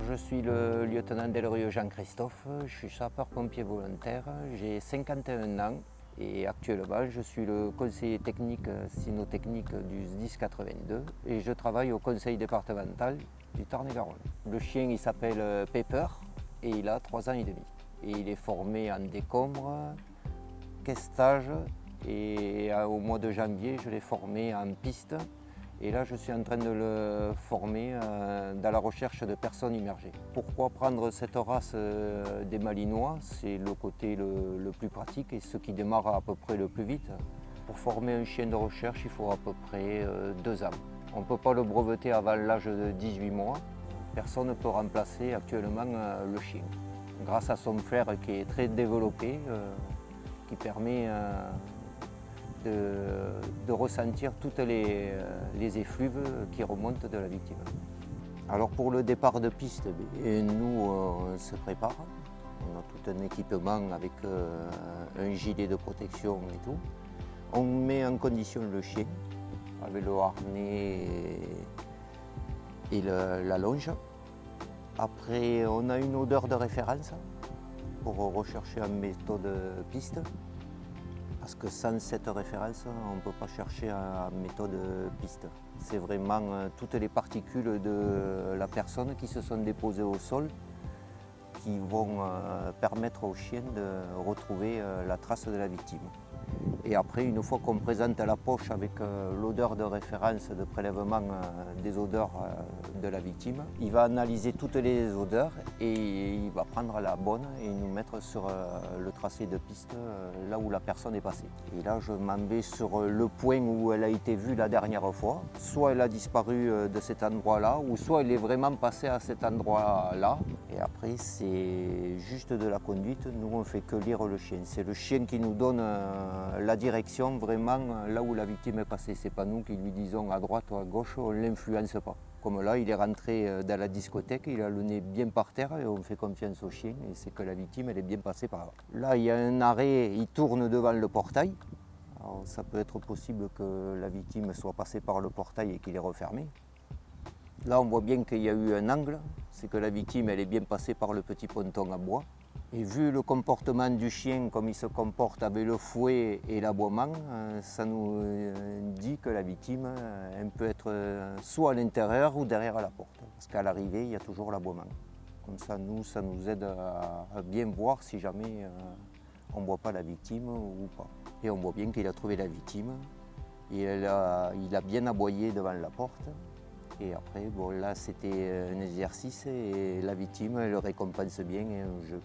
Je suis le lieutenant Delrieux Jean-Christophe, je suis sapeur-pompier volontaire, j'ai 51 ans et actuellement je suis le conseiller technique cynotechnique du SDIS 82 et je travaille au conseil départemental du Tarn-et-Garonne. Le chien il s'appelle Pepper et il a 3 ans et demi. Et il est formé en décombre, questage et au mois de janvier je l'ai formé en piste. Et là, je suis en train de le former dans la recherche de personnes immergées. Pourquoi prendre cette race des Malinois? C'est le côté le plus pratique et ce qui démarre à peu près le plus vite. Pour former un chien de recherche, il faut à peu près 2 ans. On ne peut pas le breveter avant l'âge de 18 mois. Personne ne peut remplacer actuellement le chien. Grâce à son flair qui est très développé, qui permet de ressentir toutes les effluves qui remontent de la victime. Alors pour le départ de piste, nous on se prépare. On a tout un équipement avec un gilet de protection et tout. On met en condition le chien avec le harnais et la longe. Après on a une odeur de référence pour rechercher en méthode piste. Parce que sans cette référence, on ne peut pas chercher en méthode piste. C'est vraiment toutes les particules de la personne qui se sont déposées au sol qui vont permettre au chien de retrouver la trace de la victime. Et après, une fois qu'on présente la poche avec l'odeur de référence de prélèvement des odeurs de la victime, il va analyser toutes les odeurs et il va prendre la bonne et nous mettre sur le tracé de piste là où la personne est passée. Et là, je m'en vais sur le point où elle a été vue la dernière fois. Soit elle a disparu de cet endroit-là, ou soit elle est vraiment passée à cet endroit-là. Et après, c'est juste de la conduite. Nous, on ne fait que lire le chien. C'est le chien qui nous donne la direction vraiment là où la victime est passée. C'est pas nous qui lui disons à droite ou à gauche, on ne l'influence pas. Comme là, il est rentré dans la discothèque, il a le nez bien par terre et on fait confiance au chien et c'est que la victime elle est bien passée par là. Là, il y a un arrêt, il tourne devant le portail. Alors, ça peut être possible que la victime soit passée par le portail et qu'il est refermé. Là, on voit bien qu'il y a eu un angle, c'est que la victime elle est bien passée par le petit ponton à bois. Et vu le comportement du chien, comme il se comporte avec le fouet et l'aboiement, ça nous dit que la victime elle peut être soit à l'intérieur ou derrière la porte. Parce qu'à l'arrivée, il y a toujours l'aboiement. Comme ça, ça nous aide à bien voir si jamais on ne voit pas la victime ou pas. Et on voit bien qu'il a trouvé la victime. Et il a bien aboyé devant la porte. Et après, bon, là, c'était un exercice et la victime, elle le récompense bien et un jeu.